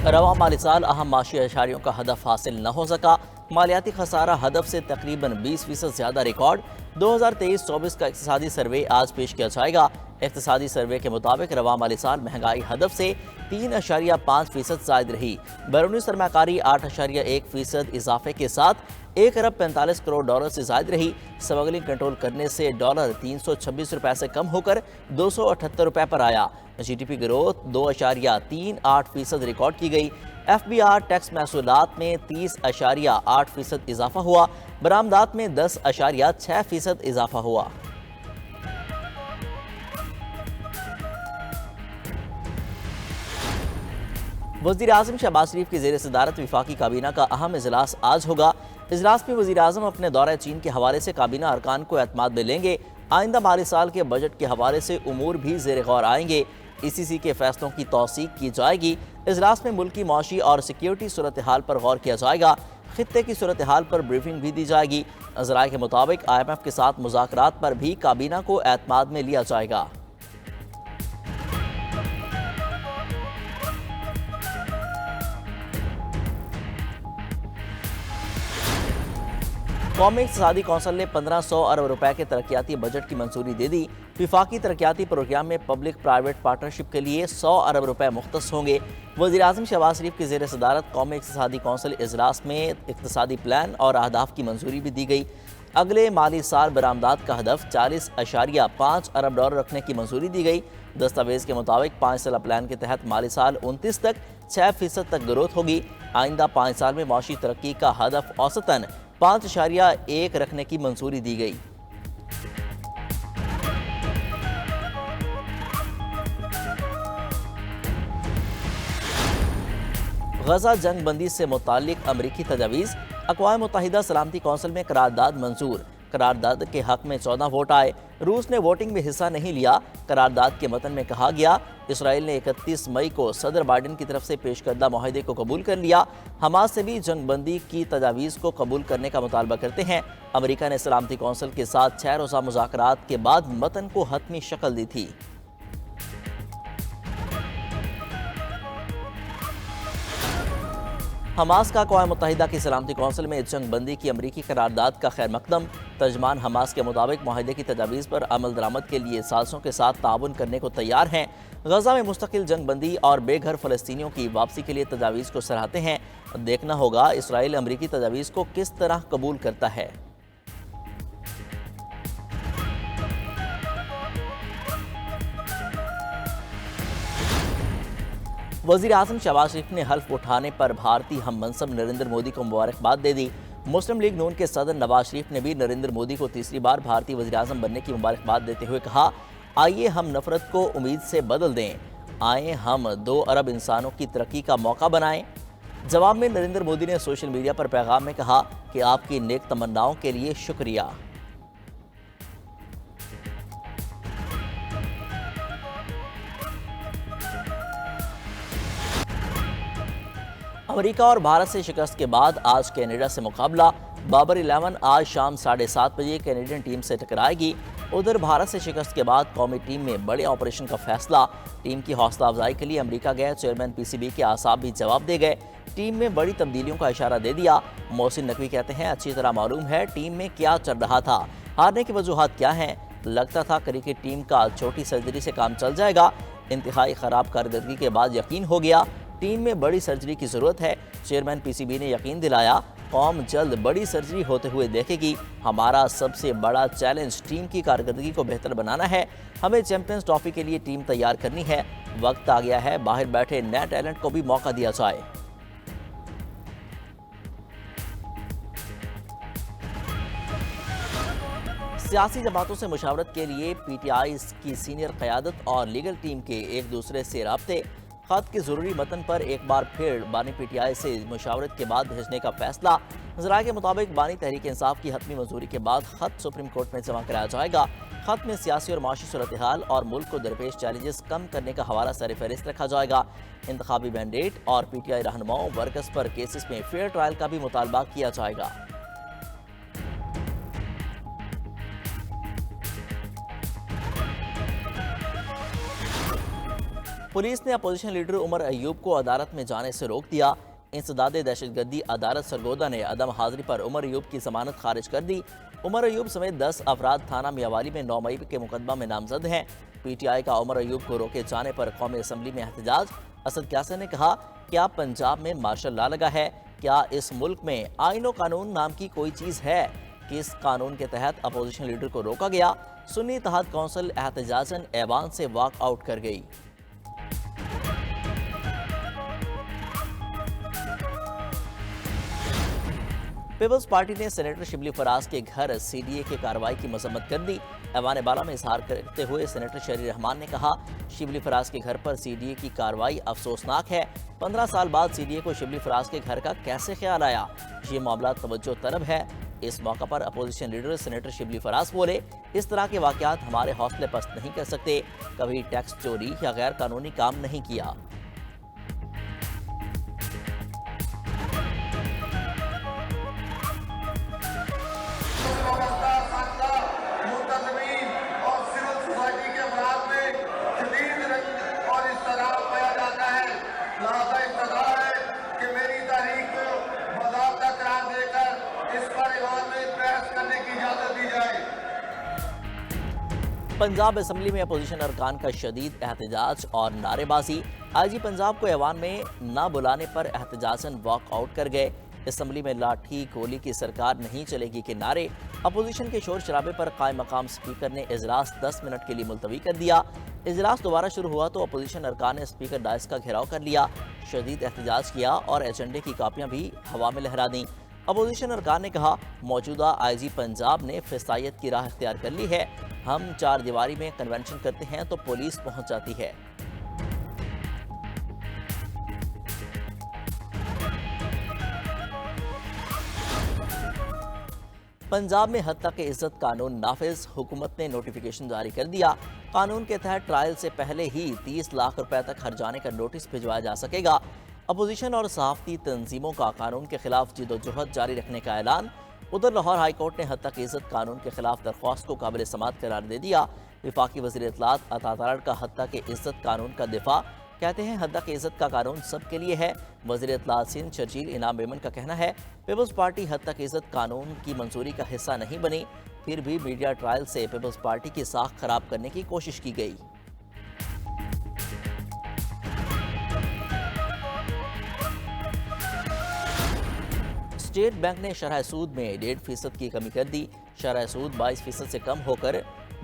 रवा माली साल अहम माशी अशारियों का हदफ हासिल न हो सका। मालियाती खसारा हदफ से तकरीबन 20% ज़्यादा रिकॉर्ड। 2023-24 का इक्तिसादी सर्वे आज पेश किया जाएगा। इक्तिसादी सर्वे के मुताबिक रवा माली साल महंगाई हदफ से 3.5% जायद रही। बैरूनी सरमाकारी 8.1% इजाफे के साथ 1 अरब 45 करोड़ डॉलर से जायद रही। स्मगलिंग कंट्रोल करने से डॉलर 326 रुपये से कम होकर 278 रुपये पर आया। GDP ग्रोथ 2.38% रिकॉर्ड की गई। FBR टैक्स महसूलात में 30.8% इजाफा हुआ। बरामदात में 10.6% इजाफा हुआ। वज़ीर आज़म शहबाज शरीफ की ज़ेर सदारत वफाकी काबीना का अहम इजलास आज होगा। इजलास में वज़ीर आज़म अपने दौरे चीन के हवाले से काबीना अरकान को एतमाद में लेंगे। आइंदा माली साल के बजट के हवाले से उमूर भी ज़ेर गौर आएंगे। ECC के फैसलों की तौसीक की जाएगी। इजलास में मुल्क की मौशी और सिक्योरिटी सूरत हाल पर गौर किया जाएगा। खित्ते की सूरत हाल पर ब्रीफिंग भी दी जाएगी। ज़राए के मुताबिक IMF के साथ मुज़ाकरात पर भी काबीना को एतमाद में लिया जाएगा। कौमी इक़्तिसादी कौंसिल ने 1500 अरब रुपए के तरक्याती बजट की मंजूरी दे दी। विफाकी तरक्याती प्रोग्राम में पब्लिक प्राइवेट पार्टनरशिप के लिए 100 अरब रुपए मुख्तस होंगे। वज़ीर आज़म शहबाज शरीफ की ज़ेर सदारत कौमी इक़्तिसादी कौंसिल इजलास में इक़्तिसादी प्लान और अहदाफ की मंजूरी भी दी गई। अगले माली साल बरामदात का हदफ 40.5 अरब डॉलर रखने की मंजूरी दी गई। दस्तावेज़ के मुताबिक 5 साल प्लान के तहत माली साल 29 तक 6% तक ग्रोथ होगी। आइंदा 5 साल में माशी तरक्की का हदफ औसतन 5.1 रखने की मंजूरी दी गई। गजा जंग बंदी से मुतालिक अमरीकी तजावीज़। अक़वाम मुत्तहिदा सलामती कौंसिल में करारदाद मंजूर। करारदाद के हक में 14 वोट आए। रूस ने वोटिंग में हिस्सा नहीं लिया। करारदाद के मतन में कहा गया, इसराइल ने 31 मई को सदर बाइडन की तरफ से पेश करदा मुआहदे को कबूल कर लिया। हमास से भी जंग बंदी की तजावीज़ को कबूल करने का मुतालबा करते हैं। अमरीका ने सलामती कौंसिल के साथ 6 रोज़ा मुज़ाकरात के बाद मतन को हतमी शक्ल दी थी। हमास का अक़वाम मुत्तहिदा की सलामती कौंसिल में जंग बंदी की अमरीकी करारदाद का खैर मकदम। तर्जमान हमास के मुताबिक मुआहदे की तजावीज़ पर अमल दरामद के लिए साज़िशों के साथ ताउन करने को तैयार हैं। गजा में मुस्तकिल जंग बंदी और बेघर फ़लस्तीनियों की वापसी के लिए तजावीज़ को सराहते हैं। देखना होगा इसराइल अमरीकी तजावीज़ को किस तरह कबूल करता है। वज़ीर आज़म शहबाज शरीफ ने हल्फ उठाने पर भारतीय हम मनसब नरेंद्र मोदी को मुबारकबाद दे दी। मुस्लिम लीग नून के सदर नवाज शरीफ ने भी नरेंद्र मोदी को तीसरी बार भारतीय वज़ीर आज़म बनने की मुबारकबाद देते हुए कहा, आइए हम नफरत को उम्मीद से बदल दें, आए हम 2 अरब इंसानों की तरक्की का मौका बनाएं। जवाब में नरेंद्र मोदी ने सोशल मीडिया पर पैगाम में कहा कि आपकी नेक तमन्नाओं के लिए शुक्रिया। अमेरिका और भारत से शिकस्त के बाद आज कनाडा से मुकाबला। बाबर 11 आज शाम 7:30 बजे कैनेडियन टीम से टकराएगी। उधर भारत से शिकस्त के बाद कौमी टीम में बड़े ऑपरेशन का फैसला। टीम की हौसला अफजाई के लिए अमेरिका गए चेयरमैन PCB के आसाब भी जवाब दे गए। टीम में बड़ी तब्दीलियों का इशारा दे दिया। मोहसिन नकवी कहते हैं, अच्छी तरह मालूम है टीम में क्या चल रहा था, हारने की वजूहात क्या हैं। लगता था क्रिकेट टीम का छोटी सर्जरी से काम चल जाएगा। इंतहाई ख़राब कारकर्दगी के बाद यकीन हो गया टीम में बड़ी सर्जरी की ज़रूरत है। चेयरमैन PCB ने यकीन दिलाया, कौम जल्द बड़ी सर्जरी होते हुए देखेगी। हमारा सबसे बड़ा चैलेंज टीम की कारकर्दगी को बेहतर बनाना है। हमें चैंपियंस ट्रॉफी के लिए टीम तैयार करनी है। वक्त आ गया है बाहर बैठे नए टैलेंट को भी मौका दिया जाए। सियासी जमातों से मुशावरत के लिए PTI की सीनियर क़यादत और लीगल टीम के एक दूसरे से राब्ते। खत के ज़रूरी मतन पर एक बार फिर बानी PTI से मुशावरत के बाद भेजने का फैसला। ज़राए के मुताबिक बानी तहरीक इंसाफ की हतमी मंजूरी के बाद खत सुप्रीम कोर्ट में जमा कराया जाएगा। खत में सियासी और माशी सूरत हाल और मुल्क को दरपेश चैलेंजेस कम करने का हवाला सर फहरिस्त रखा जाएगा। इंतखाबी मैंडेट और PTI रहनुमाओं वर्कर्स पर केसेस में फेयर ट्रायल का भी मुतालबा किया जाएगा। पुलिस ने अपोजिशन लीडर उमर अयूब को अदालत में जाने से रोक दिया। इंसदाद दहशतगर्दी अदालत सरगोदा ने अदम हाजिरी पर उमर अयूब की जमानत खारिज कर दी। उमर अयूब समेत 10 अफराद थाना मियावाली में 9 मई के मुकदमा में नामजद हैं। PTI का उमर अयूब को रोके जाने पर कौमी असम्बली में एहतजाज। असद क्यासा ने कहा, क्या पंजाब में मार्शल लॉ लगा है? क्या इस मुल्क में आईन व कानून नाम की कोई चीज़ है? किस कानून के तहत अपोजिशन लीडर को रोका गया? सुन्नी इत्तेहाद कौंसिल एहतजाजन ऐवान से वॉक आउट कर गई। पीपल्स पार्टी ने सेनेटर शिबली फराज के घर CDA की कार्रवाई की मजम्मत कर दी। ऐवान बाला में इजहार करते हुए सेनेटर शहरी रहमान ने कहा, शिबली फराज के घर पर CDA की कार्रवाई अफसोसनाक है। 15 साल बाद CDA को शिबली फराज के घर का कैसे ख्याल आया? ये मामला तवज्जो तलब है। इस मौका पर opposition leader senator Shibli Faraz बोले, इस तरह के वाकयात हमारे हौसले पस्त नहीं कर सकते। कभी टैक्स चोरी या गैर कानूनी काम नहीं किया। पंजाब असम्बली में अपोजिशन अरकान का शदीद एहतजाज और नारेबाजी। IG पंजाब को ऐवान में न बुलाने पर एहतजाजन वॉकआउट कर गए। असम्बली में लाठी गोली की सरकार नहीं चलेगी के नारे। अपोजिशन के शोर शराबे पर कायम मकाम स्पीकर ने इजलास 10 मिनट के लिए मुलतवी कर दिया। इजलास दोबारा शुरू हुआ तो अपोजिशन अरकान ने स्पीकर डायस का घेराव कर लिया, शदीद एहतजाज किया और एजेंडे की कापियां भी हवा में लहरा दी। अपोजिशन अरकान ने कहा, मौजूदा IG पंजाब ने फिसायत की राह इख्तियार कर ली है। हम 4 दीवारी में कन्वेंशन करते हैं तो पुलिस पहुंच जाती है। पंजाब में हद तक इज्जत कानून नाफिज। हुकूमत ने नोटिफिकेशन जारी कर दिया। कानून के तहत ट्रायल से पहले ही 30 लाख रुपए तक हर्जाने का नोटिस भिजवाया जा सकेगा। अपोजिशन और सहाफती तंजीमों का कानून के खिलाफ जिदोजहद जारी रखने का ऐलान। उधर लाहौर हाई कोर्ट ने हद तक इज्जत कानून के खिलाफ दरख्वास्त को काबिल समात करार दे दिया। विफाकी वज़ीर इत्तलात अता तारड़ का हद तक इज्जत कानून का दिफा। कहते हैं, हद तक इज्जत का कानून सबके लिए है। वज़ीर इत्तलात सिंध शर्जील इनाम मेमन का कहना है, पीपल्स पार्टी हद तक इज्जत कानून की मंजूरी का हिस्सा नहीं बनी, फिर भी मीडिया ट्रायल से पीपल्स पार्टी की साख खराब करने की कोशिश की गई। स्टेट बैंक ने शरह सूद में 1.5% की कमी कर दी। शरह सूद 22% से कम होकर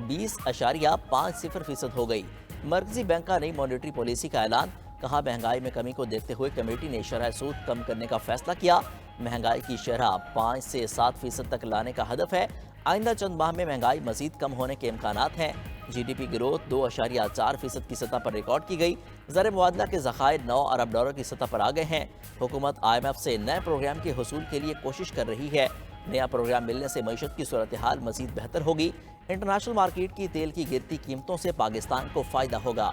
20.50% हो गई। मरकजी बैंक का नई मॉनेटरी पॉलिसी का ऐलान। कहा, महंगाई में कमी को देखते हुए कमेटी ने शरह सूद कम करने का फैसला किया। महंगाई की शरह 5 से 7% तक लाने का हदफ है। आइंदा चंद माह में महंगाई मजीद कम होने के इम्कानात हैं। GDP ग्रोथ 2.4% की सतह पर रिकॉर्ड की गई। ज़र मुबादला के ज़खायर 9 अरब डॉलर की सतह पर आ गए हैं। हुकूमत IMF से नए प्रोग्राम के हुसूल के लिए कोशिश कर रही है। नया प्रोग्राम मिलने से मईशत की सूरत हाल मजीद बेहतर होगी। इंटरनेशनल मार्केट की तेल की गिरती कीमतों से पाकिस्तान को फ़ायदा होगा।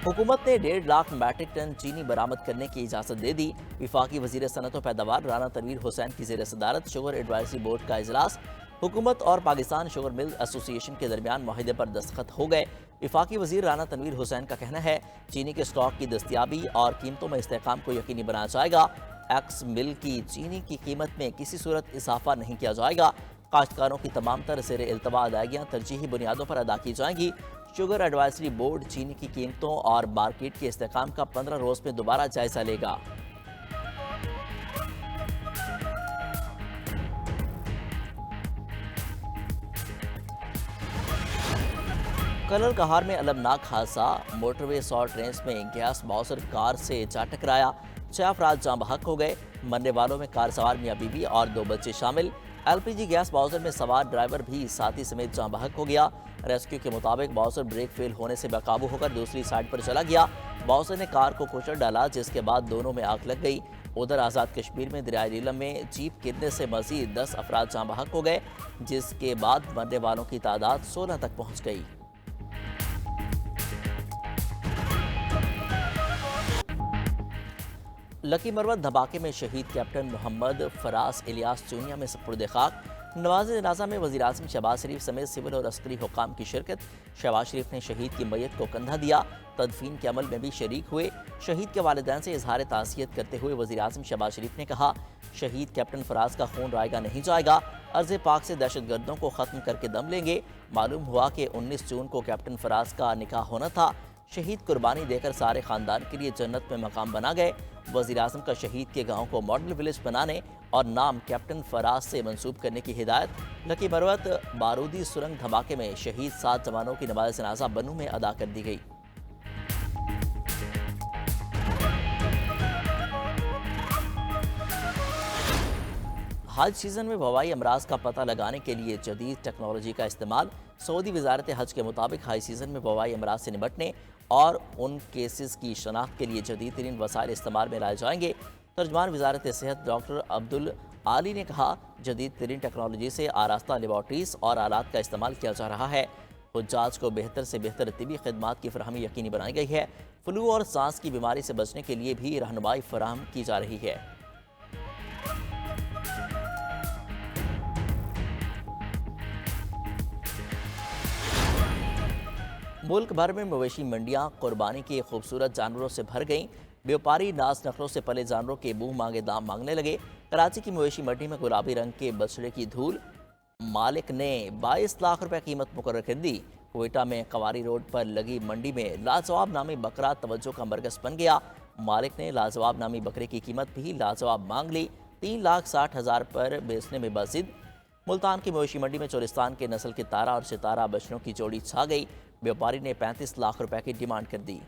हुकूमत ने 1.5 लाख मैट्रिक टन चीनी बरामद करने की इजाज़त दे दी। विफाकी वज़ीर सनत व पैदावार राना तनवीर हुसैन की ज़ेर सदारत शुगर एडवाइजरी बोर्ड का इजलास। हुकूमत और पाकिस्तान शुगर मिल एसोसिएशन के दरमियान माहिदे पर दस्तखत हो गए। विफाकी वज़ीर राना तनवीर हुसैन का कहना है, चीनी के स्टॉक की दस्तियाबी और कीमतों में इस्तेहकाम को यकीनी बनाया जाएगा। एक्स मिल की चीनी की कीमत में किसी सूरत इजाफा नहीं किया जाएगा। काश्तकारों की तमाम तर ज़ेर इल्तवा अदायगियाँ तरजीही बुनियादों पर अदा की जाएंगी। शुगर एडवाइजरी बोर्ड चीनी की कीमतों और मार्केट के इस्तेहकाम का 15 रोज़ में दोबारा जायजा लेगा। कलर कहार में अलमनाक हादसा। मोटरवे सॉल्ट रेंज में गैस बाउसर कार से जा टकराया। 6 अफराद जाँ बहक हो गए। मरने वालों में कार सवार मियाँ बीबी और 2 बच्चे शामिल। LPG गैस बाउसर में सवार ड्राइवर भी साथी समेत जाँ बहक हो गया। रेस्क्यू के मुताबिक बाउसर ब्रेक फेल होने से बेकाबू होकर दूसरी साइड पर चला गया। बाउसर ने कार को कुचल डाला, जिसके बाद दोनों में आग लग गई। उधर आज़ाद कश्मीर में दरियाई नीलम में जीप गिरने से मजीद 10 अफराद जाँ बहक हो गए, जिसके बाद मरने वालों की तादाद 16 तक पहुँच गई। लकी मरवत धमाके में शहीद कैप्टन मोहम्मद फराज इलियास चूनिया में सपुर्द खाक। नवाज जनाजा में वज़ीर आज़म शहबाज शरीफ समेत सिविल और अस्करी हुकाम की शिरकत। शहबाज शरीफ ने शहीद की मैयत को कंधा दिया, तदफीन के अमल में भी शरीक हुए। शहीद के वालिदैन से इजहार ताज़ियत करते हुए वज़ीर आज़म शहबाज शरीफ ने कहा, शहीद कैप्टन फराज का खून रायगा नहीं जाएगा, अर्ज़ पाक से दहशतगर्दों को ख़त्म करके दम लेंगे। मालूम हुआ कि 19 जून को कैप्टन फराज का निकाह होना था। शहीद कुर्बानी देकर सारे ख़ानदान के लिए जन्नत में मकाम बना गए। वज़ीर आज़म का शहीद के गाँव को मॉडल विलेज बनाने और नाम कैप्टन फराज से मंसूब करने की हिदायत। लकी मरवत बारूदी सुरंग धमाके में शहीद 7 जवानों की नमाज जनाजा बनू में अदा कर दी गई। हज सीज़न में वबाई अमराज का पता लगाने के लिए जदीद टेक्नोलॉजी का इस्तेमाल। सऊदी वजारत हज के मुताबिक हाई सीज़न में वबाई अमराज से निपटने और उन केसेस की शनाख्त के लिए जदीद तरीन वसाइल इस्तेमाल में लाए जाएंगे। तर्जमान वजारत सेहत डॉक्टर अब्दुल आली ने कहा, जदीद तरीन टेक्नोलॉजी से आरास्ता लेबॉर्ट्रीज और आलात का इस्तेमाल किया जा रहा है। हुज्जाज को बेहतर से बेहतर तिबी खदमात की फरहमी यकीनी बनाई गई है। फ्लू और सांस की बीमारी से बचने के लिए भी रहनुमाई फराहम की जा रही है। मुल्क भर में मवेशी मंडियां कुर्बानी के खूबसूरत जानवरों से भर गईं। व्यापारी नाज नखरों से पले जानवरों के मुंह मांगे दाम मांगने लगे। कराची की मवेशी मंडी में गुलाबी रंग के बछड़े की धूल। मालिक ने 22 लाख रुपए कीमत मुकर्रर कर दी। कोयटा में कवारी रोड पर लगी मंडी में लाजवाब नामी बकरा तवज्जो का मरकज बन गया। मालिक ने लाजवाब नामी बकरे की कीमत भी लाजवाब मांग ली। 3,60,000 पर बेचने में बाजिद। मुल्तान की मवेशी मंडी में चोलिस्तान के नस्ल के तारा और सितारा बछड़ों की जोड़ी छा गई। व्यापारी ने 35 लाख रुपए की डिमांड कर दी।